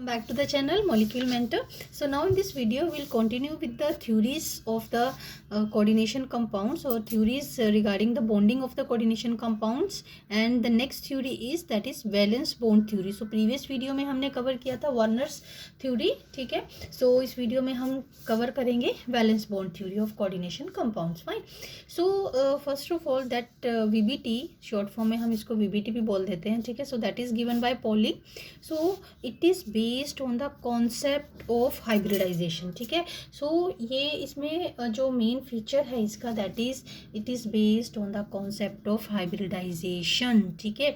Welcome back to the channel Molecule Mentor. So now in this video we'll continue with the theories of the coordination compounds or theories regarding the bonding of the coordination compounds, and the next theory is that is valence bond theory. So previous video में हमने cover किया था Warner's theory, ठीक है. So इस video में हम cover करेंगे valence bond theory of coordination compounds. Fine. So first of all that VBT short form में हम इसको VBT भी बोल देते हैं, ठीक है. So that is given by Pauli. So it is based on the concept of hybridization, ठीक है. So ये इसमें जो मेन फीचर है इसका that is it is based on the concept of hybridization, ठीक है.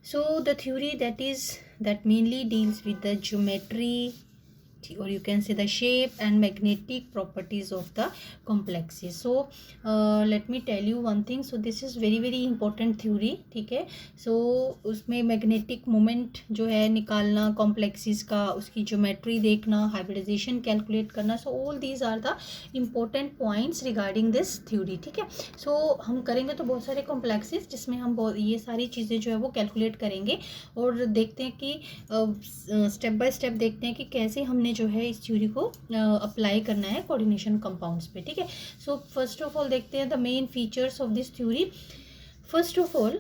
So the theory that mainly deals with the geometry, or you can say the shape and magnetic properties of the complexes. So let me tell you one thing. So this is very important theory, ठीक है. So उसमें magnetic moment जो है निकालना complexes का, उसकी geometry देखना, hybridization calculate करना. So all these are the important points regarding this theory, ठीक है. So हम करेंगे तो बहुत सारे complexes जिसमें हम ये सारी चीज़ें जो है वो calculate करेंगे और देखते हैं कि step by step देखते हैं कि कैसे हमने जो है इस थ्योरी को अप्लाई करना है कोऑर्डिनेशन कंपाउंड्स पे, ठीक है. सो फर्स्ट ऑफ ऑल देखते हैं the main features of this theory. First of all,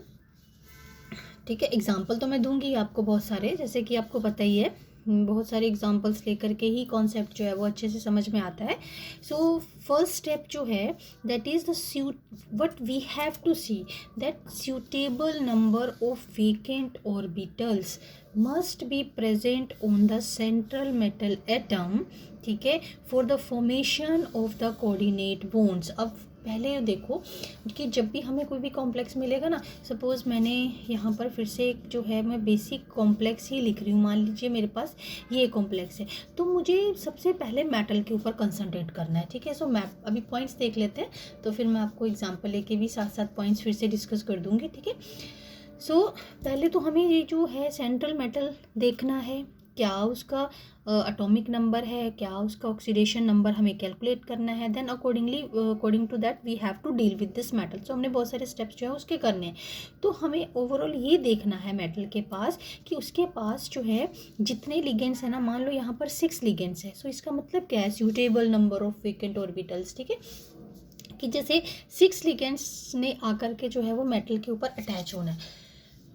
ठीक है, एग्जांपल तो मैं दूंगी आपको बहुत सारे, जैसे कि आपको पता ही है बहुत सारे एग्जांपल्स लेकर के ही कॉन्सेप्ट जो है वो अच्छे से समझ में आता है. सो फर्स्ट स्टेप जो है that is the what we have to see that suitable number of vacant orbitals must be present on the central metal atom, ठीक है, for the formation of the coordinate bonds. अब पहले देखो कि जब भी हमें कोई भी कॉम्प्लेक्स मिलेगा ना, सपोज मैंने यहाँ पर फिर से एक जो है मैं बेसिक कॉम्प्लेक्स ही लिख रही हूँ. मान लीजिए मेरे पास ये कॉम्प्लेक्स है, तो मुझे सबसे पहले मेटल के ऊपर कंसंट्रेट करना है, ठीक है. सो मैं अभी पॉइंट्स देख लेते हैं, तो फिर मैं आपको एग्जांपल लेके भी साथ साथ पॉइंट्स फिर से डिस्कस कर दूँगी, ठीक है. सो पहले तो हमें ये जो है सेंट्रल मेटल देखना है, क्या उसका एटॉमिक नंबर है, क्या उसका ऑक्सीडेशन नंबर हमें कैलकुलेट करना है. Then according to that we have to deal with this metal. So हमने बहुत सारे स्टेप्स जो है उसके करने हैं. तो हमें ओवरऑल ये देखना है मेटल के पास कि उसके पास जो है जितने लिगेंड्स है ना, मान लो यहाँ पर 6 लिगेंड्स है. सो इसका मतलब क्या है, suitable number of vacant orbitals, ठीक है, कि जैसे 6 लिगेंड्स ने आकर के जो है वो मेटल के ऊपर अटैच होना है.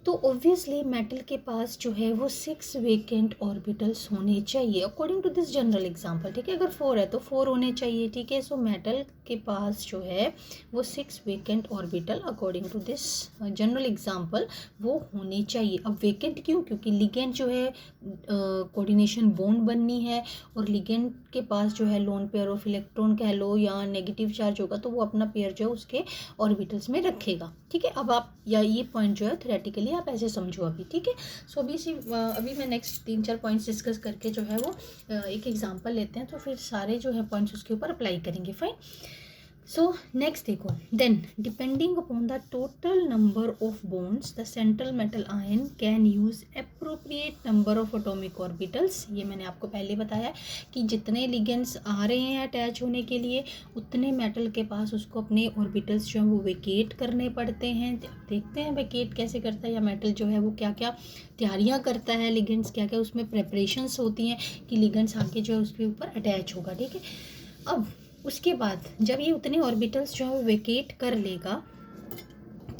तो ऑब्वियसली मेटल के पास जो है वो 6 वेकेंट ऑर्बिटल्स होने चाहिए according to this general example, ठीक है. अगर 4 है तो 4 होने चाहिए, ठीक है. सो मेटल के पास जो है वो 6 vacant orbital according to this general example वो होने चाहिए. अब वेकेंट क्यों, क्योंकि लिगेंड जो है कोऑर्डिनेशन बॉन्ड बननी है और लिगेंड के पास जो है लोन पेयर ऑफ इलेक्ट्रॉन कह लो या नेगेटिव चार्ज होगा तो वो अपना पेयर जो है उसके ऑर्बिटल्स में रखेगा, ठीक है. अब आप या ये पॉइंट जो है थ्योरेटिकली आप ऐसे समझो अभी, ठीक है. सो अभी मैं नेक्स्ट 3-4 पॉइंट्स डिस्कस करके जो है वो एक एग्जांपल लेते हैं, तो फिर सारे जो है पॉइंट्स उसके ऊपर अप्लाई करेंगे. फाइन. सो नेक्स्ट देखो, then depending upon the total number of bonds the central metal ion can use appropriate number of atomic orbitals. ये मैंने आपको पहले बताया कि जितने लिगेंड्स आ रहे हैं अटैच होने के लिए उतने मेटल के पास उसको अपने ऑर्बिटल्स जो है वो वेकेट करने पड़ते हैं. देखते हैं वेकेट कैसे करता है, या मेटल जो है वो क्या क्या तैयारियां करता है, लिगेंड्स क्या क्या उसमें प्रेपरेशंस होती हैं कि लिगेंड्स आके जो है उसके ऊपर अटैच होगा, ठीक है. अब उसके बाद जब ये उतने ऑर्बिटल्स जो है वेकेट कर लेगा,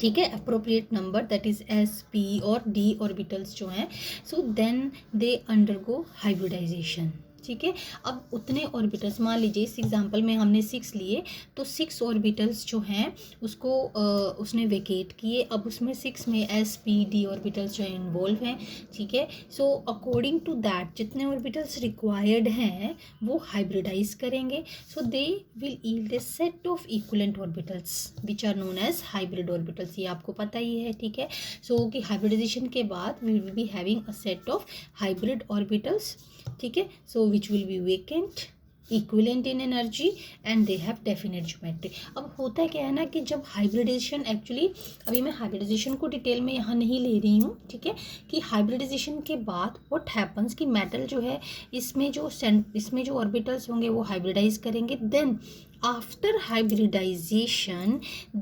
ठीक है, appropriate number that is S P और डी ऑर्बिटल्स जो हैं, so then they undergo hybridization, ठीक है. अब उतने ऑर्बिटल्स, मान लीजिए इस एग्जांपल में हमने 6 लिए, तो 6 ऑर्बिटल्स जो हैं उसको उसने वेकेट किए. अब उसमें 6 में एस पी डी ऑर्बिटल्स जो है इन्वॉल्व हैं, ठीक है. सो अकॉर्डिंग टू दैट जितने ऑर्बिटल्स रिक्वायर्ड हैं वो हाइब्रिडाइज करेंगे. So they will yield a set of equivalent orbitals which are known as hybrid orbitals. ये आपको पता ही है, ठीक है. सो कि हाइब्रिडाइजेशन के बाद we will be having a set of hybrid orbitals, ठीक है. So which will be vacant, equivalent in energy and they have definite geometry. अब होता क्या है ना कि जब हाइब्रिडाइजेशन, एक्चुअली अभी मैं हाइब्रिडाइजेशन को डिटेल में यहाँ नहीं ले रही हूँ, ठीक है, कि हाइब्रिडाइजेशन के बाद व्हाट हैपन्स कि मेटल जो है इसमें जो ऑर्बिटल्स होंगे वो हाइब्रिडाइज करेंगे. Then after hybridization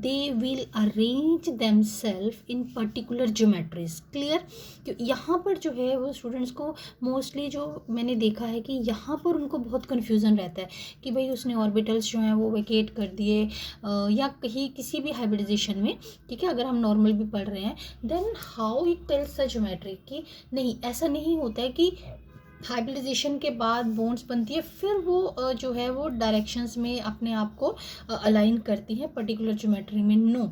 they will arrange themselves in particular geometries. clear? यहाँ पर जो है वो स्टूडेंट्स को मोस्टली जो मैंने देखा है कि यहाँ पर उनको बहुत कन्फ्यूज़न रहता है कि भाई उसने ऑर्बिटल्स जो हैं वो वेकेट कर दिए या कहीं किसी भी हाइब्रिडाइजेशन में, ठीक है, अगर हम नॉर्मल भी पढ़ रहे हैं, then how it tells the geometry कि नहीं, ऐसा नहीं होता है कि हाइब्रिडाइजेशन के बाद बोन्स बनती है फिर वो जो है वो डायरेक्शंस में अपने आप को अलाइन करती है पर्टिकुलर ज्योमेट्री में. नो,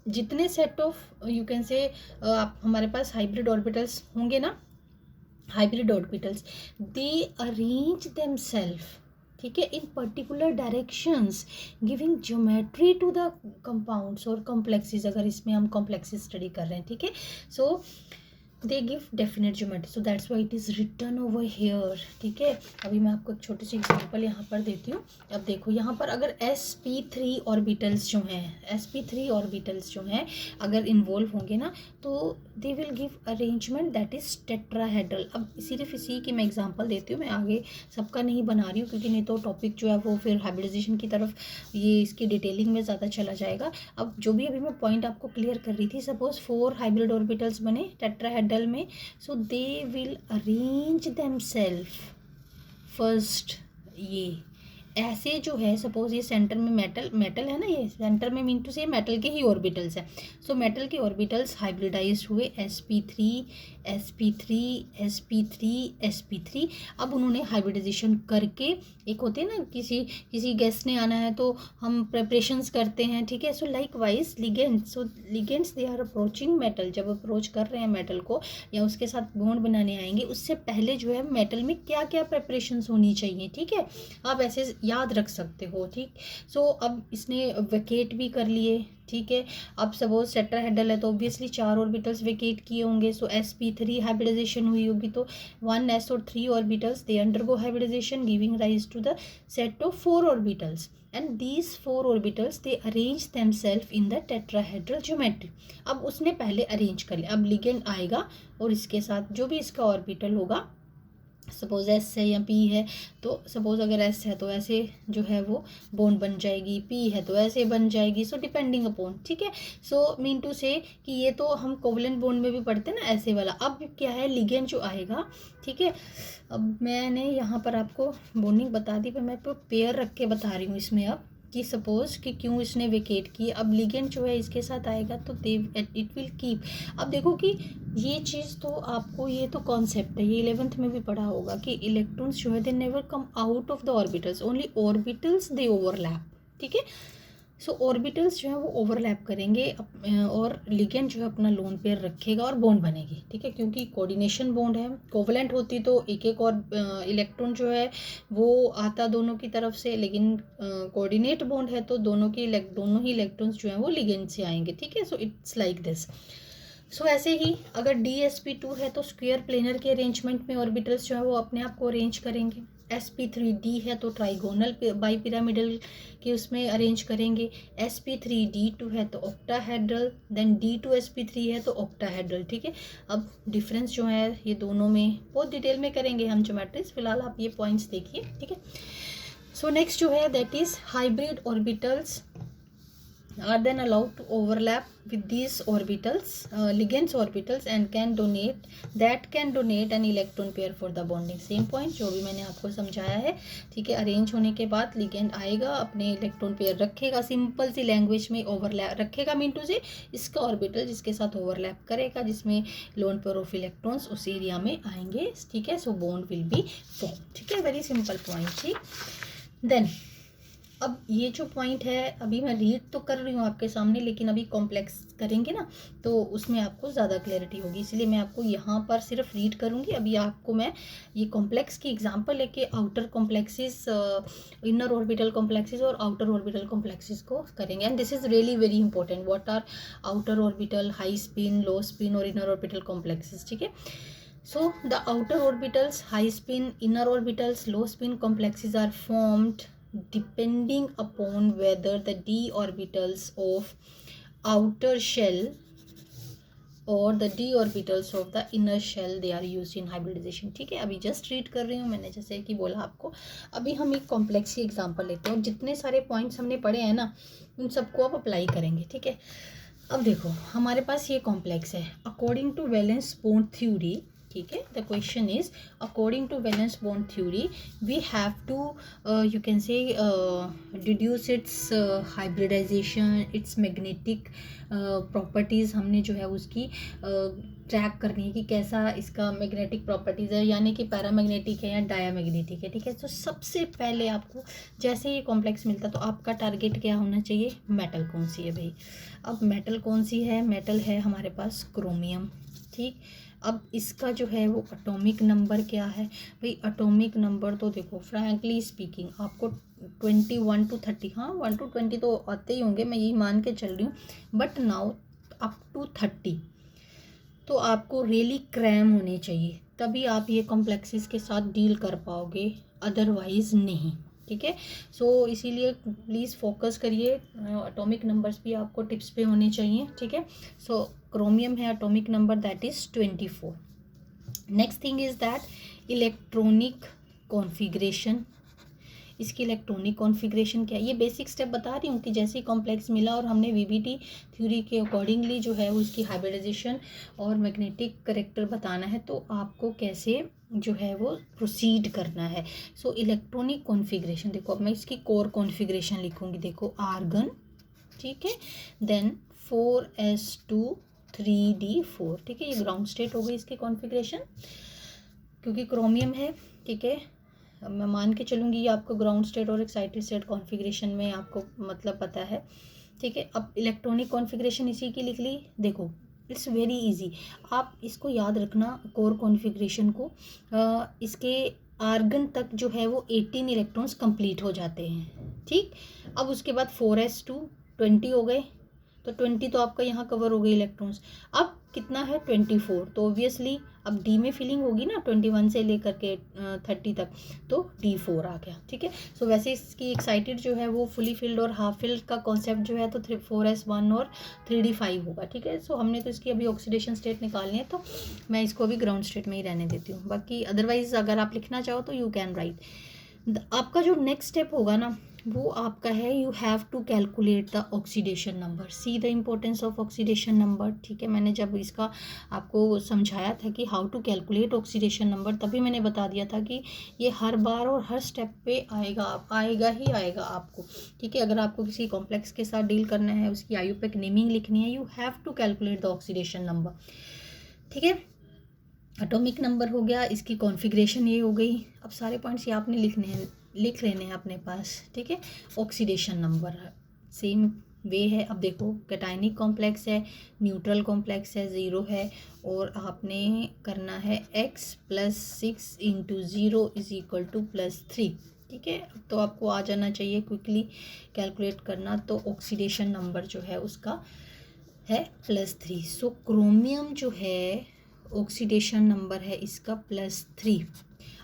जितने set of you can say हमारे पास हाइब्रिड ऑर्बिटल्स होंगे ना, hybrid orbitals, they arrange themselves, ठीक है, in particular directions giving geometry to the compounds और कॉम्प्लेक्सेस. अगर इसमें हम कॉम्प्लेक्सेस स्टडी कर रहे हैं, ठीक है, so they give definite geometry, so that's why it is written over here. ठीक है, अभी मैं आपको एक छोटी सी एग्जांपल यहाँ पर देती हूँ. अब देखो यहाँ पर अगर sp3 ऑर्बिटल्स जो हैं, sp3 ऑर्बिटल्स जो हैं अगर इन्वॉल्व होंगे ना, तो they will give arrangement that is tetrahedral. अब सिर्फ इसी की मैं एग्जांपल देती हूँ, मैं आगे सबका नहीं बना रही हूँ क्योंकि नहीं तो टॉपिक जो है वो फिर हाइब्रिडाइजेशन की तरफ ये इसकी डिटेलिंग में ज़्यादा चला जाएगा. अब जो भी अभी मैं पॉइंट आपको क्लियर कर रही थी, सपोज 4 हाइब्रिड ऑर्बिटल्स बने टेट्राहेड्रल में, so they will arrange themselves first. ये ऐसे जो है, सपोज ये सेंटर में मेटल है ना, ये सेंटर में मीन टू से मेटल के ही ऑर्बिटल्स हैं. सो मेटल के ऑर्बिटल्स हाइब्रिडाइज हुए sp3 sp3 sp3 sp3. अब उन्होंने हाइब्रिडाइजेशन करके, एक होते हैं ना किसी गेस्ट ने आना है तो हम प्रेपरेशंस करते हैं, ठीक है. So likewise ligands, so ligands they are approaching metal, जब अप्रोच कर रहे हैं मेटल को या उसके साथ बॉन्ड बनाने आएंगे, उससे पहले जो है मेटल में क्या क्या प्रेपरेशंस होनी चाहिए, ठीक है, आप ऐसे याद रख सकते हो. ठीक, सो अब इसने वेकेट भी कर लिए, ठीक है. अब सपोज टेट्राहेड्रल है तो ऑब्वियसली 4 ऑर्बिटल्स वेकेट किए होंगे, सो sp3 हाइब्रिडाइजेशन हुई होगी तो 1s और 3 orbitals they undergo hybridization giving rise to the set of 4 orbitals, and these 4 orbitals they arrange themselves in the tetrahedral geometry. अब उसने पहले अरेंज कर लिया, अब लिगेंड आएगा और इसके साथ जो भी इसका ऑर्बिटल होगा, सपोज एस है या पी है, तो सपोज अगर एस है तो ऐसे जो है वो बॉन्ड बन जाएगी, पी है तो ऐसे बन जाएगी, सो डिपेंडिंग अपॉन, ठीक है. सो मीन टू से कि ये तो हम कोवलेंट बॉन्ड में भी पढ़ते हैं ना, ऐसे वाला. अब क्या है, लिगेंड जो आएगा, ठीक है. अब मैंने यहाँ पर आपको बॉन्डिंग बता दी, पर मैं आपको पेयर रख के बता रही हूँ इसमें अब कि सपोज कि क्यों इसने वेकेट की. अब लिगेंड जो है इसके साथ आएगा तो दे इट विल कीप. अब देखो कि ये चीज़ तो आपको, ये तो कॉन्सेप्ट है, ये 11th में भी पढ़ा होगा कि इलेक्ट्रॉन्स जो है they never come out of the orbitals, only orbitals they overlap, ठीक है. सो ऑर्बिटल्स जो है वो ओवरलैप करेंगे और लिगेंड जो है अपना लोन पेयर रखेगा और बॉन्ड बनेगी, ठीक है. क्योंकि कोऑर्डिनेशन बॉन्ड है, कोवलेंट होती तो एक एक और इलेक्ट्रॉन जो है वो आता दोनों की तरफ से, लेकिन कोऑर्डिनेट बॉन्ड है तो दोनों ही इलेक्ट्रॉन्स जो हैं वो लिगेंड से आएंगे, ठीक है. So it's like this. So ऐसे ही अगर dsp2 है तो स्क्वायर प्लेनर के अरेंजमेंट में ऑर्बिटल्स जो है वो अपने आप को अरेंज करेंगे. sp3d है तो ट्राइगोनल बाई पिरामिडल के उसमें अरेंज करेंगे. sp3d2 है तो ऑक्टाहेड्रल, देन d2sp3 है तो ऑक्टाहेड्रल, ठीक है. अब डिफरेंस जो है ये दोनों में बहुत डिटेल में करेंगे हम ज्योमेट्रीज, फिलहाल आप ये पॉइंट्स देखिए, ठीक है. सो नेक्स्ट जो है that is hybrid orbitals are then allowed to overlap with these orbitals, ligands orbitals, and can donate an electron pair for the bonding. Same point जो भी मैंने आपको समझाया है, ठीक है. अरेंज होने के बाद लिगेंड आएगा, अपने इलेक्ट्रॉन पेयर रखेगा, सिंपल सी लैंग्वेज में ओवरलैप रखेगा, मीन टू से इसका ऑर्बिटल जिसके साथ ओवरलैप करेगा, जिसमें लोन पेयर ऑफ इलेक्ट्रॉन्स उस एरिया में आएंगे, ठीक है. So bond will be form, ठीक है. वेरी सिंपल पॉइंट, ठीक. देन अब ये जो पॉइंट है अभी मैं रीड तो कर रही हूँ आपके सामने, लेकिन अभी कॉम्प्लेक्स करेंगे ना तो उसमें आपको ज़्यादा क्लैरिटी होगी, इसलिए मैं आपको यहाँ पर सिर्फ रीड करूँगी. अभी आपको मैं ये कॉम्प्लेक्स की एग्जांपल लेके outer complexes, inner orbital complexes और आउटर ऑर्बिटल कॉम्प्लेक्सेस को करेंगे. And this is really very important, what are outer orbital, high spin, low spin और इनर ऑर्बिटल कॉम्प्लेक्सेस, ठीक है. So the outer orbitals, high spin, inner orbitals, low spin complexes are formed depending upon whether the d orbitals of outer shell और the d orbitals of the inner shell they are used in hybridization. ठीक है, अभी just read कर रही हूँ मैंने, जैसे कि बोला आपको। अभी हम एक कॉम्प्लेक्स ही एग्जांपल लेते हैं और जितने सारे पॉइंट्स हमने पढ़े हैं ना उन सबको आप अप्लाई करेंगे। ठीक है, अब देखो हमारे पास ये कॉम्प्लेक्स है according to valence bond theory. ठीक है, the question is according to valence bond theory we have to you can say deduce its hybridization, its magnetic properties हमने जो है उसकी ट्रैक करनी है कि कैसा इसका मैग्नेटिक प्रॉपर्टीज़ है, यानी कि पैरामैग्नेटिक है या डायामैग्नेटिक है। ठीक है, तो सबसे पहले आपको जैसे ये कॉम्प्लेक्स मिलता तो आपका टारगेट क्या होना चाहिए, मेटल कौन सी है भाई। अब मेटल कौन सी है, मेटल है हमारे पास क्रोमियम। ठीक, अब इसका जो है वो एटॉमिक नंबर क्या है भाई, एटॉमिक नंबर तो देखो फ्रैंकली स्पीकिंग आपको 21 to 30, हाँ 1 to 20 तो आते ही होंगे, मैं यही मान के चल रही हूँ, बट नाउ अप टू 30 तो आपको रियली क्रैम होने चाहिए, तभी आप ये कॉम्प्लेक्सेस के साथ डील कर पाओगे, अदरवाइज नहीं। ठीक है, सो इसीलिए प्लीज़ फोकस करिए, एटॉमिक नंबर्स भी आपको टिप्स पे होने चाहिए। ठीक है, सो क्रोमियम है atomic number that is 24। Next thing is that electronic configuration. इसकी इलेक्ट्रॉनिक कॉन्फ़िगरेशन क्या है, ये बेसिक स्टेप बता रही हूँ कि जैसे ही कॉम्प्लेक्स मिला और हमने वीबीटी थ्योरी के अकॉर्डिंगली जो है उसकी हाइब्रिडाइजेशन और मैग्नेटिक करेक्टर बताना है तो आपको कैसे जो है वो प्रोसीड करना है। सो इलेक्ट्रॉनिक कॉन्फ़िगरेशन देखो, अब मैं इसकी कोर कॉन्फ़िगरेशन लिखूँगी, देखो आर्गन। ठीक है, देन 4s2 3d4। ठीक है, ये ग्राउंड स्टेट हो गई इसकी कॉन्फ़िगरेशन, क्योंकि क्रोमियम है। ठीक है, मैं मान के चलूँगी ये आपको ग्राउंड स्टेट और एक्साइटेड स्टेट कॉन्फ़िगरेशन में आपको मतलब पता है। ठीक है, अब इलेक्ट्रॉनिक कॉन्फ़िगरेशन इसी की लिख ली। देखो इट्स वेरी इजी, आप इसको याद रखना कोर कॉन्फ़िगरेशन को, इसके आर्गन तक जो है वो 18 इलेक्ट्रॉन्स कंप्लीट हो जाते हैं। ठीक, अब उसके बाद 4s2 20 हो गए, तो 20 तो आपका यहाँ कवर हो गए इलेक्ट्रॉन्स। अब कितना है 24, तो ऑब्वियसली अब डी में फिलिंग होगी ना 21 से लेकर के 30 तक, तो D4 आ गया। ठीक है, सो वैसे इसकी एक्साइटेड जो है वो फुली फिल्ड और हाफ फिल्ड का कॉन्सेप्ट जो है तो 4s1 और 3d5 होगा। ठीक है, सो हमने तो इसकी अभी ऑक्सीडेशन स्टेट निकालनी है, तो मैं इसको अभी ग्राउंड स्टेट में ही रहने देती हूँ, बाकी अदरवाइज अगर आप लिखना चाहो तो यू कैन राइट। आपका जो नेक्स्ट स्टेप होगा ना वो आपका है, you have to calculate the oxidation number, see the importance of oxidation number. ठीक है, मैंने जब इसका आपको समझाया था कि how to calculate oxidation number, तभी मैंने बता दिया था कि ये हर बार और हर स्टेप पे आएगा ही आएगा आपको। ठीक है, अगर आपको किसी कॉम्प्लेक्स के साथ डील करना है, उसकी आयुपेक नेमिंग लिखनी है, you have to calculate the oxidation number. ठीक है, एटॉमिक नंबर हो गया, इसकी कॉन्फ़िगरेशन ये हो गई। अब सारे पॉइंट्स ये आपने लिख लेने हैं अपने पास। ठीक है, ऑक्सीडेशन नंबर सेम वे है। अब देखो कैटायनिक कॉम्प्लेक्स है, न्यूट्रल कॉम्प्लेक्स है, 0 है, और आपने करना है x + 6 × 0 = +3। ठीक है, तो आपको आ जाना चाहिए क्विकली कैलकुलेट करना, तो ऑक्सीडेशन नंबर जो है उसका है +3। सो क्रोमियम जो है ऑक्सीडेशन नंबर है इसका +3।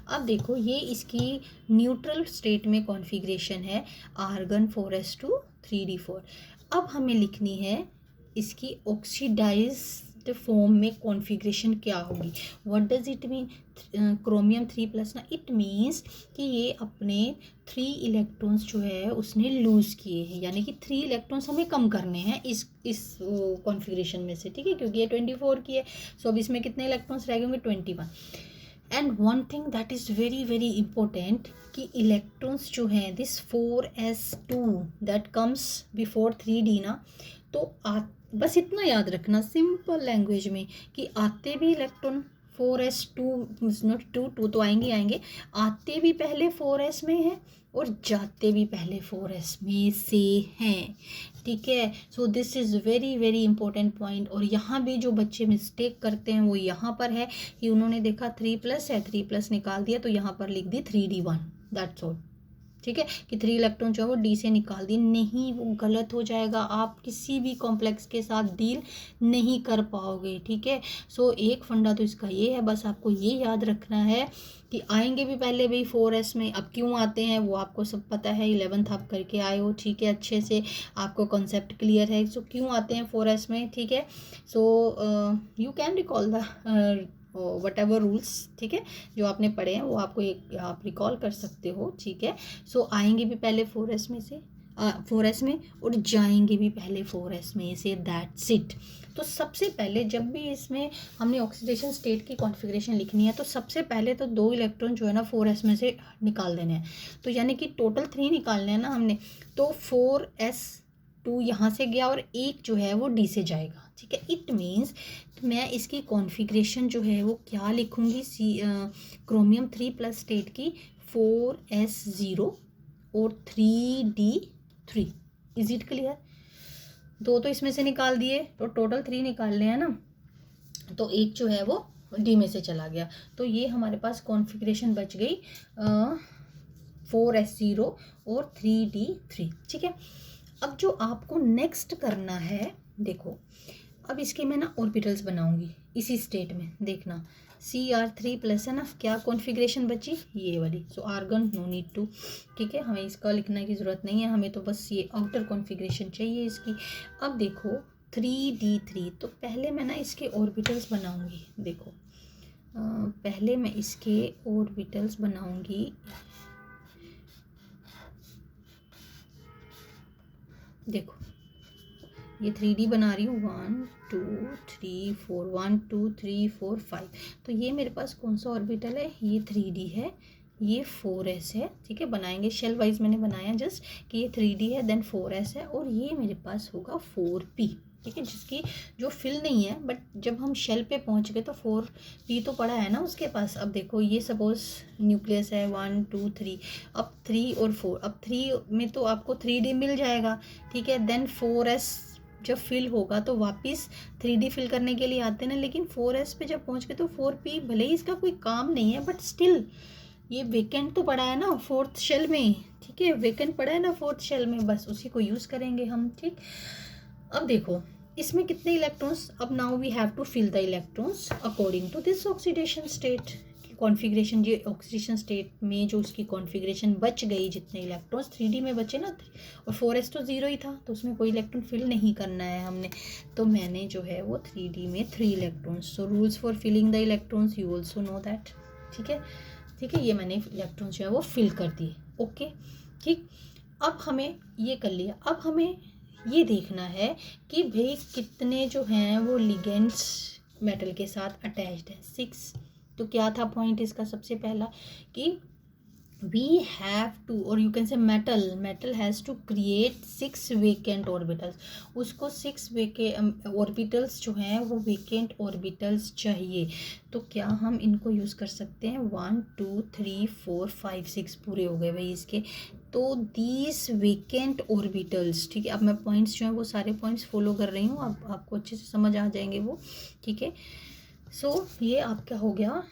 अब देखो ये इसकी न्यूट्रल स्टेट में कॉन्फ़िगरेशन है, आर्गन 4s2 3d4। अब हमें लिखनी है इसकी ऑक्सीडाइज्ड फॉर्म में कॉन्फ़िगरेशन क्या होगी। What does it mean, chromium 3+ ना, इट मीन्स कि ये अपने 3 इलेक्ट्रॉन्स जो है उसने लूज़ किए हैं, यानी कि 3 इलेक्ट्रॉन्स हमें कम करने हैं इस कॉन्फ़िगरेशन में से। ठीक है, क्योंकि ये 24 की है, सो अब इसमें कितने इलेक्ट्रॉन्स रह गए होंगे 21। And one thing that is very very important कि इलेक्ट्रॉन्स जो हैं this 4s2 that comes before 3d ना, तो बस इतना याद रखना सिंपल लैंग्वेज में कि आते भी इलेक्ट्रॉन 4s2 नॉट 2 तो आएंगे, आते भी पहले 4s में हैं और जाते भी पहले 4s में से हैं। ठीक है, so this is very very important point. और यहाँ भी जो बच्चे मिस्टेक करते हैं वो यहाँ पर है कि उन्होंने देखा 3+ है, 3+ निकाल दिया तो यहाँ पर लिख दी 3d1, दैट्स ऑल। ठीक है, कि 3 इलेक्ट्रॉन जो है वो डी से निकाल दिए, नहीं, वो गलत हो जाएगा, आप किसी भी कॉम्प्लेक्स के साथ डील नहीं कर पाओगे। ठीक है, सो एक फंडा तो इसका ये है, बस आपको ये याद रखना है कि आएंगे भी पहले भाई 4s में। अब क्यों आते हैं वो आपको सब पता है, 11th आप करके आए हो, ठीक है, अच्छे से आपको कॉन्सेप्ट क्लियर है। सो क्यों आते हैं 4s में, ठीक है, so you can recall the what ever rules, ठीक है, जो आपने पढ़े हैं वो आपको एक आप रिकॉल कर सकते हो। ठीक है, सो आएंगे भी पहले 4s में से 4s में, और जाएंगे भी पहले 4s में से, दैट्स इट। तो सबसे पहले जब भी इसमें हमने ऑक्सीडेशन स्टेट की कॉन्फ़िगरेशन लिखनी है तो सबसे पहले तो 2 इलेक्ट्रॉन जो है ना 4s में से निकाल देने हैं। तो यानी कि टोटल 3 निकालने हैं ना हमने, तो 4s2 यहाँ से गया और एक जो है वो डी से जाएगा। ठीक है, इट मीन्स मैं इसकी कॉन्फ़िगरेशन जो है वो क्या लिखूँगी, क्रोमियम 3+ स्टेट की 4s0 और 3d3। Is it clear? 2 तो इसमें से निकाल दिए, तो टोटल 3 निकालने हैं ना, तो एक जो है वो डी में से चला गया, तो ये हमारे पास कॉन्फ़िगरेशन बच गई 4s0 और 3d3। ठीक है, अब जो आपको नेक्स्ट करना है, देखो अब इसके मैं ना ऑर्बिटल्स बनाऊंगी इसी स्टेट में, देखना Cr3+ है ना, क्या कॉन्फ़िगरेशन बची, ये वाली। सो आर्गन नो नीड टू, ठीक है, हमें इसका लिखने की ज़रूरत नहीं है, हमें तो बस ये आउटर कॉन्फ़िगरेशन चाहिए इसकी। अब देखो 3d3, तो पहले मैं ना इसके ऑर्बिटल्स बनाऊंगी। देखो पहले मैं इसके ऑर्बिटल्स बनाऊंगी, देखो ये 3D बना रही हूँ, 1 2 3 4, 1 2 3 4 5, तो ये मेरे पास कौन सा ऑर्बिटल है, ये 3D है, ये 4s है। ठीक है, बनाएंगे शेल वाइज, मैंने बनाया जस्ट कि ये 3D है, देन 4s है, और ये मेरे पास होगा 4p। ठीक है, जिसकी जो फिल नहीं है, बट जब हम शेल पे पहुंच गए तो 4p तो पड़ा है ना उसके पास। अब देखो ये सपोज न्यूक्लियस है 1 2 3, अब 3 और 4, अब 3 में तो आपको 3D मिल जाएगा। ठीक है, देन 4s जब फिल होगा तो वापस 3D फिल करने के लिए आते हैं ना, लेकिन 4s पे जब पहुंच गए तो 4p, भले ही इसका कोई काम नहीं है बट स्टिल ये वेकेंट तो पड़ा है ना 4th शेल में। ठीक है, वेकेंट पड़ा है ना 4th शेल में, बस उसी को यूज़ करेंगे हम। ठीक, अब देखो इसमें कितने इलेक्ट्रॉन्स, अब now we have to fill the electrons according to this oxidation state configuration. ये ऑक्सीडेशन स्टेट में जो उसकी कॉन्फ़िगरेशन बच गई, जितने इलेक्ट्रॉन्स 3D में बचे ना, और 4s तो 0 ही था, तो उसमें कोई इलेक्ट्रॉन फिल नहीं करना है हमने, तो मैंने जो है वो 3D में 3 electrons. So rules for filling the electrons you also know that. ठीक है, ठीक है, ये मैंने इलेक्ट्रॉन्स जो है वो फिल कर दिए। ओके, ठीक, अब हमें ये कर लिया, अब हमें ये देखना है कि भाई कितने जो हैं वो लिगेंड्स मेटल के साथ अटैच्ड हैं, 6। तो क्या था पॉइंट इसका, सबसे पहला कि वी हैव टू, और you can say metal has to create 6 vacant orbitals, उसको 6 ऑर्बिटल्स जो हैं वो वेकेंट ऑर्बिटल्स चाहिए। तो क्या हम इनको यूज़ कर सकते हैं, 1 2 3 4 5 6 पूरे हो गए भाई इसके, तो दीज वेकेंट ऑर्बिटल्स। ठीक है, अब मैं पॉइंट्स जो हैं वो सारे पॉइंट्स फॉलो कर रही हूँ, अब आपको अच्छे से समझ आ जाएंगे वो। ठीक है, सो ये आपका हो गया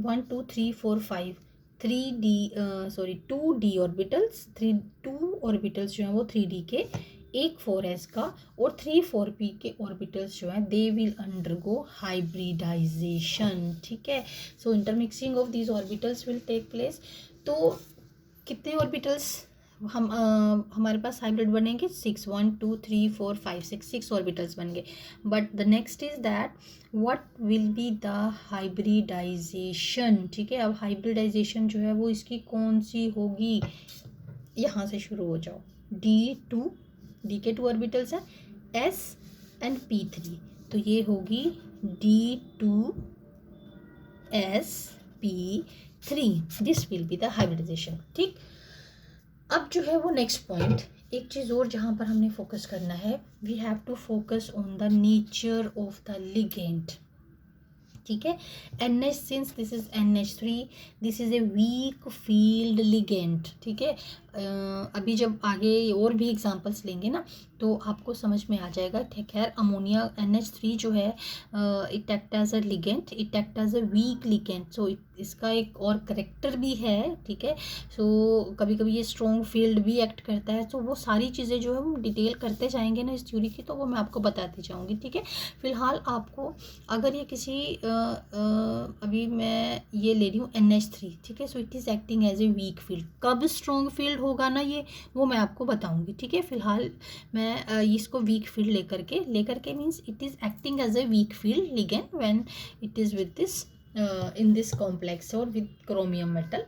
1 2 3 4 5 2D ऑर्बिटल्स, 2 ऑर्बिटल्स जो हैं वो 3D के, एक 4s का, और 3 4p के ऑर्बिटल्स जो हैं दे विल अंडरगो हाइब्रिडाइजेशन। ठीक है, so intermixing of these orbitals will take place. तो कितने ऑर्बिटल्स हमारे पास हाइब्रिड बनेंगे, 6, 1 2 3 4 5 6 ऑर्बिटल्स बन गए। But the next is that what will be the hybridization. ठीक है, अब हाइब्रिडाइजेशन जो है वो इसकी कौन सी होगी, यहाँ से शुरू हो जाओ, D के 2 ऑर्बिटल्स हैं, S एंड P3, तो ये होगी D2sp3, this will be the hybridization. ठीक, अब जो है वो नेक्स्ट पॉइंट, एक चीज़ और जहाँ पर हमने फोकस करना है, we have to focus on the nature of the ligand. ठीक है, NH since this is NH3, this is a weak field ligand. ठीक है, अभी जब आगे और भी एग्जांपल्स लेंगे ना तो आपको समझ में आ जाएगा। खैर अमोनिया NH3 जो है it act as a ligand, it act as a weak ligand. So इसका एक और करेक्टर भी है, ठीक है। सो कभी कभी ये स्ट्रॉन्ग फील्ड भी एक्ट करता है। तो वो सारी चीज़ें जो है हम डिटेल करते जाएंगे ना इस थ्योरी की, तो वो मैं आपको बताती जाऊँगी, ठीक है। फिलहाल आपको अगर ये किसी अभी मैं ये ले रही हूँ NH3, ठीक है। So it is acting as a weak field. कब स्ट्रॉन्ग फील्ड होगा ना ये, वो मैं आपको बताऊंगी, ठीक है। फिलहाल मैं इसको वीक फील्ड लेकर के means it is acting as a weak field ligand when it is with this in this complex और विद क्रोमियम मेटल,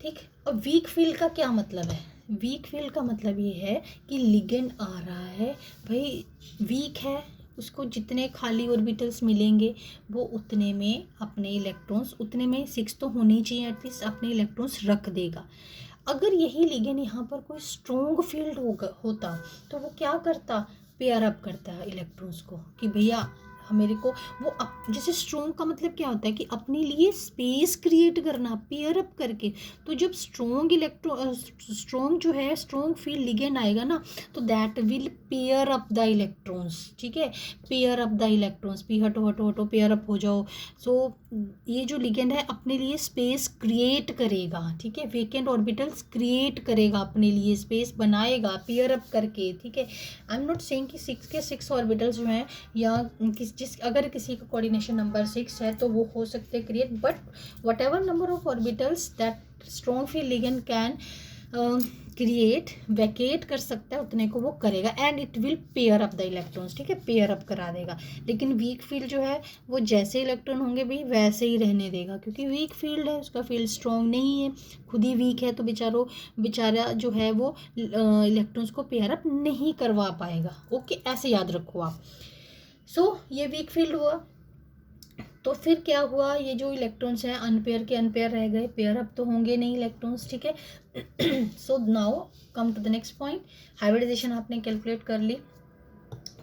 ठीक। अब वीक फील्ड का क्या मतलब है? वीक फील्ड का मतलब ये है कि लिगेंड आ रहा है भाई, वीक है, उसको जितने खाली ऑर्बिटल्स मिलेंगे वो उतने में अपने इलेक्ट्रॉन्स, उतने में 6 तो होने ही चाहिए एटलीस्ट, अपने इलेक्ट्रॉन्स रख देगा। अगर यही लिगेंड यहाँ पर कोई स्ट्रॉन्ग फील्ड होता तो वो क्या करता? पेयर अप करता है इलेक्ट्रॉन्स को कि भैया मेरे को वो जैसे स्ट्रॉन्ग का मतलब क्या होता है कि अपने लिए स्पेस क्रिएट करना पेयर अप करके। तो जब स्ट्रॉन्ग जो है स्ट्रॉन्ग फील्ड लिगेंड आएगा ना तो that will pair up the electrons, ठीक है। Pair up the electrons, P हटो हटो हटो, पेयर अप हो जाओ। सो ये जो लिगेंड है अपने लिए स्पेस क्रिएट करेगा, ठीक है। वेकेंट ऑर्बिटल्स क्रिएट करेगा, अपने लिए स्पेस बनाएगा पेयर अप करके, ठीक है। आई एम नॉट सेइंग कि 6 के 6 ऑर्बिटल्स जो हैं या अगर किसी का कोऑर्डिनेशन नंबर 6 है तो वो हो सकते create, but whatever number of orbitals that strong field ligand can create, vacate कर सकता है उतने को वो करेगा and it will pair up the electrons, ठीक है, पेयर अप करा देगा। लेकिन वीक फील्ड जो है वो जैसे इलेक्ट्रॉन होंगे भी वैसे ही रहने देगा, क्योंकि वीक फील्ड है, उसका फील्ड स्ट्रॉन्ग नहीं है, खुद ही वीक है, तो बेचारा जो है वो इलेक्ट्रॉन्स को पेयर अप नहीं करवा पाएगा। ओके, ऐसे याद रखो आप। सो ये वीक फील्ड हुआ, तो फिर क्या हुआ? ये जो इलेक्ट्रॉन्स हैं अनपेयर के अनपेयर रह गए, पेयर अप तो होंगे नहीं इलेक्ट्रॉन्स, ठीक है। So now come to the next point. Hybridization आपने कैलकुलेट कर ली,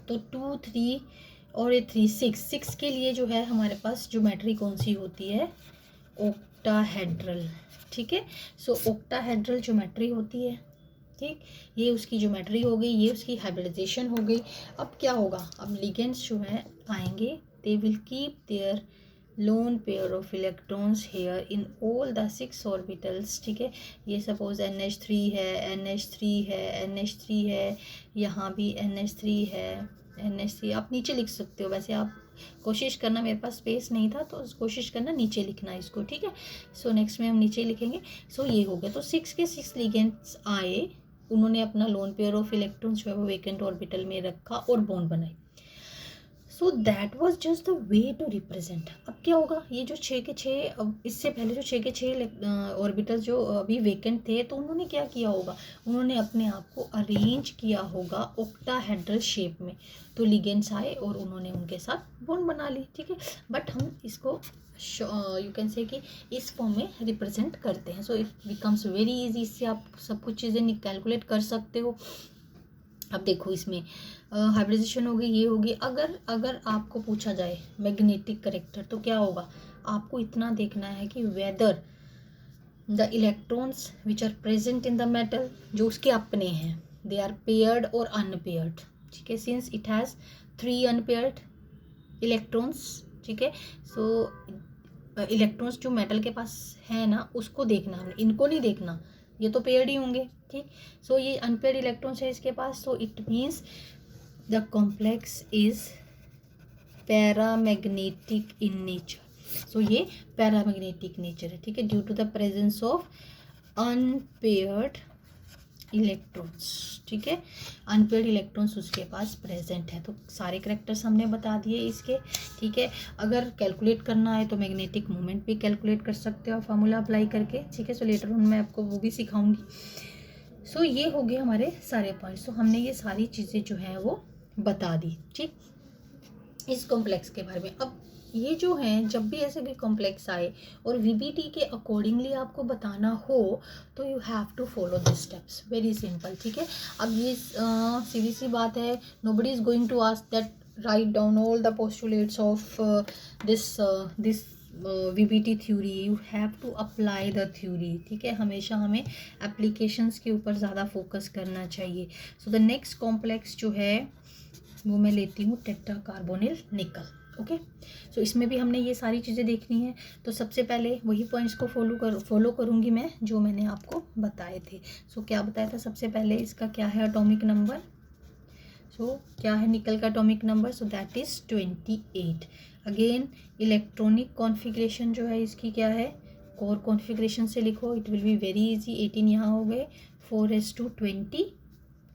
तो 2 3 और ये 3 6 के लिए जो है हमारे पास ज्योमेट्री कौन सी होती है? ऑक्टाहेड्रल, ठीक है। सो ऑक्टाहेड्रल ज्योमेट्री होती है, ठीक। ये उसकी ज्योमेट्री हो गई, ये उसकी हाइब्रिडाइजेशन हो गई। अब क्या होगा? अब लिगेंड्स जो है आएंगे, they will keep their lone pair of electrons here in all the 6 orbitals, ठीक है। ये सपोज NH3 है, NH3 है, NH3 है, यहाँ भी NH3 है, NH3। आप नीचे लिख सकते हो, वैसे आप कोशिश करना, मेरे पास स्पेस नहीं था तो कोशिश करना नीचे लिखना इसको, ठीक है। सो नेक्स्ट में हम नीचे लिखेंगे। सो ये हो गया, तो 6 के 6 लिगेंड्स आए, उन्होंने अपना लोन पेयर ऑफ इलेक्ट्रॉन्स जो है वो वेकेंट ऑर्बिटल में रखा और बॉन्ड बनाई। So that was just the way to represent. अब क्या होगा? ये जो 6 के 6, इससे पहले जो 6 के 6 ऑर्बिटल जो अभी वेकेंट थे, तो उन्होंने क्या किया होगा? उन्होंने अपने आप को अरेंज किया होगा ऑक्टाहेड्रल शेप में। तो लिगेंड्स आए और उन्होंने उनके साथ बॉन्ड बना ली, ठीक है। बट हम इसको यू कैन से कि इस फॉर्म में रिप्रेजेंट करते हैं। So it becomes very easy, इससे आप सब कुछ चीज़ें कैलकुलेट कर सकते हो। अब देखो इसमें हाइब्रिडाइजेशन होगी, ये होगी। अगर आपको पूछा जाए मैग्नेटिक करेक्टर, तो क्या होगा? आपको इतना देखना है कि whether the electrons which are present in the metal, जो उसके अपने हैं, दे आर पेयर्ड और अनपेयर्ड, ठीक है। Since it has 3 unpaired electrons, ठीक है। सो इलेक्ट्रॉन्स जो मेटल के पास है ना, उसको देखना हमने, इनको नहीं देखना, ये तो पेयर्ड ही होंगे, ठीक। सो ये अनपेयर्ड इलेक्ट्रॉन्स है इसके पास, so it means the complex is paramagnetic in nature. So ये पैरामैग्नेटिक नेचर है, ठीक है, due to the presence of unpaired electrons, ठीक है। अनपेयर्ड इलेक्ट्रॉन्स उसके पास प्रेजेंट है। तो सारे करेक्टर्स हमने बता दिए इसके, ठीक है। अगर कैलकुलेट करना है तो मैग्नेटिक मोमेंट भी कैलकुलेट कर सकते हो फार्मूला अप्लाई करके, ठीक है। सो लेटर ऑन मैं आपको वो भी सिखाऊंगी। सो ये हो गए हमारे सारे पॉइंट्स। तो हमने ये सारी चीज़ें जो हैं वो बता दी, ठीक, इस कॉम्प्लेक्स के बारे में। अब ये जो हैं, जब भी ऐसे भी कॉम्प्लेक्स आए और VBT के अकॉर्डिंगली आपको बताना हो तो you have to follow this steps, very simple, ठीक है। अब ये सीधी सी बात है, nobody is going to ask that write down all the postulates of this VBT theory, you have to apply the theory, ठीक है। हमेशा हमें एप्लीकेशंस के ऊपर ज़्यादा फोकस करना चाहिए। सो द नेक्स्ट कॉम्प्लेक्स जो है वो मैं लेती हूँ टेट्रा कार्बोनिल निकल। ओके, सो इसमें भी हमने ये सारी चीज़ें देखनी है। तो सबसे पहले वही पॉइंट्स को फॉलो करूँगी मैं जो मैंने आपको बताए थे। सो क्या बताया था सबसे पहले, इसका क्या है एटॉमिक नंबर। सो क्या है निकल का atomic number, so that is 28। Again electronic configuration जो है इसकी क्या है, कोर कॉन्फ़िगरेशन से लिखो, it will be very easy. 18 यहाँ हो गए, 4s2 20।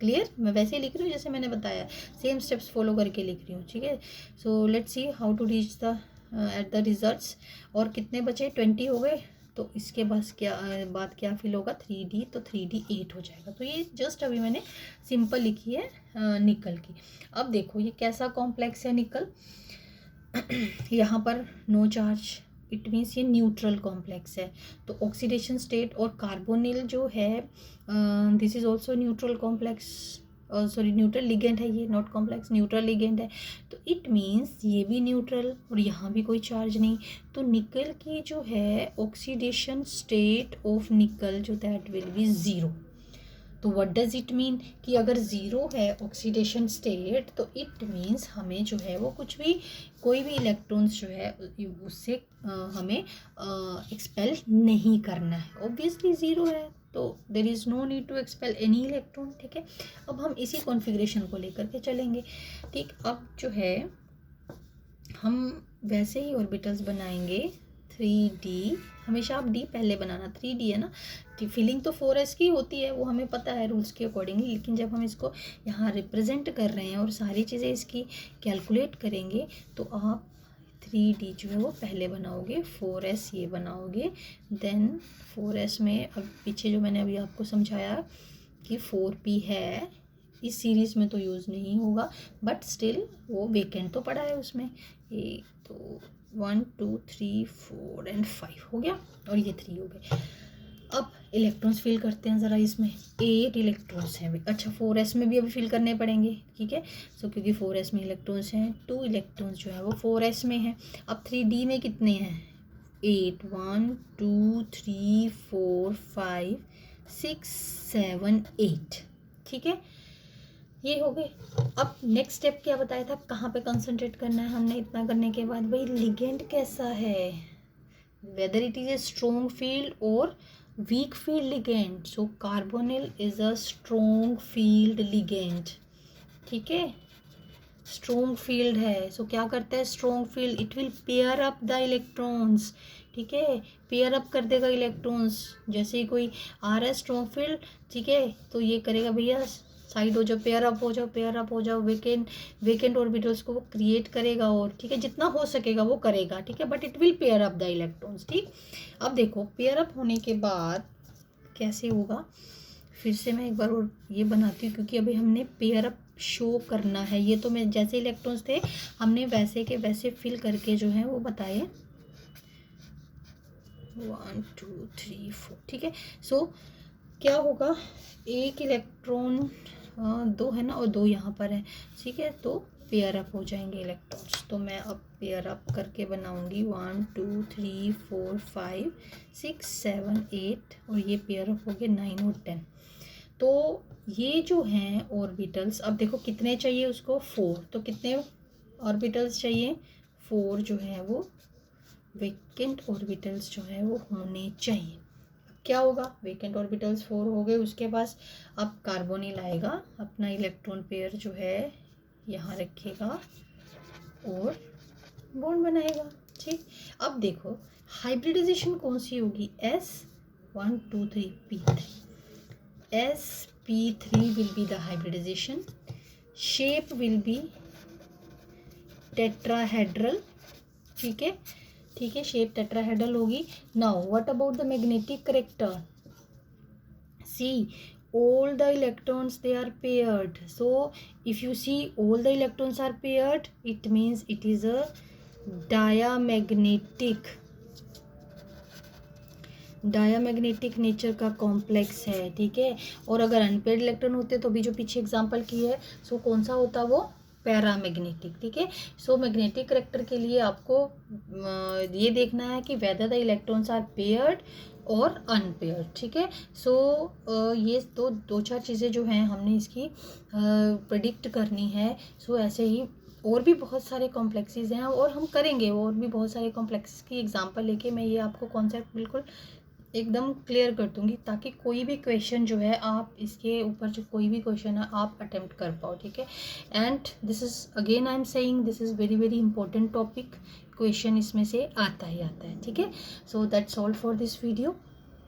क्लियर, मैं वैसे ही लिख रही हूँ जैसे मैंने बताया, सेम स्टेप्स फॉलो करके लिख रही हूँ, ठीक है। So let's see how to reach the at the results. और कितने बचे, 20 हो गए, तो इसके बाद क्या फिल होगा, 3D, तो 3D 8 हो जाएगा। तो ये जस्ट अभी मैंने सिंपल लिखी है निकल की। अब देखो ये कैसा कॉम्प्लेक्स है निकल। यहाँ पर नो चार्ज, इट मीन्स ये न्यूट्रल कॉम्प्लेक्स है। तो ऑक्सीडेशन स्टेट और कार्बोनिल जो है this is also neutral complex, sorry neutral ligand है ये, नॉट कॉम्प्लेक्स, न्यूट्रल लिगेंड है। तो इट मीन्स ये भी न्यूट्रल और यहाँ भी कोई चार्ज नहीं। तो निकल की जो है ऑक्सीडेशन स्टेट ऑफ निकल जो दैट विल बी ज़ीरो। तो व्हाट डज इट मीन कि अगर ज़ीरो है ऑक्सीडेशन स्टेट तो इट मीन्स हमें जो है वो कुछ भी, कोई भी इलेक्ट्रॉन्स जो है उससे हमें एक्सपेल नहीं करना है। ऑब्वियसली ज़ीरो है तो there is no need to expel any electron, ठीक है। अब हम इसी कॉन्फ़िगरेशन को लेकर के चलेंगे, ठीक। अब जो है हम वैसे ही ऑर्बिटल्स बनाएंगे 3D। हमेशा आप D पहले बनाना, 3D है ना, फिलिंग तो 4s की होती है, वो हमें पता है रूल्स के अकॉर्डिंगली। लेकिन जब हम इसको यहाँ रिप्रेजेंट कर रहे हैं और सारी चीज़ें इसकी कैलकुलेट करेंगे तो आप 3D जो है वो पहले बनाओगे, 4s ये बनाओगे, देन 4s में अब पीछे जो मैंने अभी आपको समझाया कि 4p है, इस सीरीज़ में तो यूज़ नहीं होगा बट स्टिल वो वेकेंट तो पड़ा है उसमें। ये तो 1 2 3 4 एंड 5 हो गया और ये 3 हो गए। अब इलेक्ट्रॉन्स फिल करते हैं ज़रा, इसमें 8 इलेक्ट्रॉन्स हैं अभी। अच्छा 4s में भी अभी फिल करने पड़ेंगे, ठीक है। सो क्योंकि 4s में इलेक्ट्रॉन्स हैं, 2 इलेक्ट्रॉन्स जो है वो 4s में हैं। अब 3D में कितने हैं, 8, 1 2 3 4 5 6 7 8, ठीक है, ये हो गए। अब नेक्स्ट स्टेप क्या बताया था, कहाँ पे कंसंट्रेट करना है हमने। इतना करने के बाद भाई लिगेंड कैसा है, whether it is a strong field और weak field ligand. So carbonyl is a strong field ligand, ठीक है, स्ट्रॉन्ग फील्ड है। सो क्या करता है strong field, it will pair up the electrons, ठीक है, पेयर अप कर देगा इलेक्ट्रॉन्स। जैसे ही कोई आ रहा है स्ट्रॉन्ग फील्ड, ठीक है, तो ये करेगा भैया साइड हो जाओ, पेयर अप हो जाओ, पेयर अप हो जाओ, वेकेंट ऑर्बिटल्स को वो क्रिएट करेगा और ठीक है जितना हो सकेगा वो करेगा, ठीक है, but it will pair up the electrons, ठीक। अब देखो पेयर अप होने के बाद कैसे होगा, फिर से मैं एक बार और ये बनाती हूँ क्योंकि अभी हमने पेयर अप शो करना है। ये तो मैं जैसे इलेक्ट्रॉन्स थे हमने वैसे के वैसे फिल करके जो है वो बताए, 1 2 3 4, ठीक है। सो क्या होगा, एक इलेक्ट्रॉन 2 है ना और 2 यहाँ पर है, ठीक है, तो पेयर अप हो जाएंगे इलेक्ट्रॉन्स। तो मैं अब पेयर अप करके बनाऊंगी 1 2 3 4 5 6 7 8 और ये पेयर अप हो गए 9 और 10। तो ये जो हैं ऑर्बिटल्स, अब देखो कितने चाहिए उसको, 4, तो कितने ऑर्बिटल्स चाहिए, 4 जो है वो वेकेंट ऑर्बिटल्स जो है वो होने चाहिए। क्या होगा, वेकेंट ऑर्बिटल्स 4 हो गए, उसके पास अब कार्बोनिल आएगा, अपना इलेक्ट्रॉन पेयर जो है यहाँ रखेगा और बॉन्ड बनाएगा, ठीक। अब देखो हाइब्रिडाइजेशन कौन सी होगी, S1 2 3 P3, sp3 will be the hybridization, shape will be tetrahedral, ठीक है, ठीक है, शेप टेट्राहेड्रल होगी। Now what about the magnetic character, see all the electrons they are paired. So if you see all the electrons are paired, it means it is a diamagnetic nature का complex है, ठीक है। और अगर unpaired electron होते तो भी जो पीछे एग्जांपल की है, सो कौन सा होता वो पैरामैग्नेटिक, ठीक है। सो मैग्नेटिक करेक्टर के लिए आपको ये देखना है कि whether the electrons are paired और अनपेयर्ड, ठीक है। सो ये तो दो चार चीज़ें जो हैं हमने इसकी प्रेडिक्ट करनी है। सो ऐसे ही और भी बहुत सारे कॉम्प्लेक्सेस हैं और हम करेंगे और भी बहुत सारे कॉम्प्लेक्सेस की एग्जांपल लेके मैं ये आपको कॉन्सेप्ट बिल्कुल एकदम क्लियर कर दूंगी, ताकि कोई भी क्वेश्चन जो है आप इसके ऊपर जो कोई भी क्वेश्चन है आप अटेम्प्ट कर पाओ, ठीक है। And this is again I am saying this is very very important topic, question इसमें से आता ही आता है, ठीक है। So that's all for this video.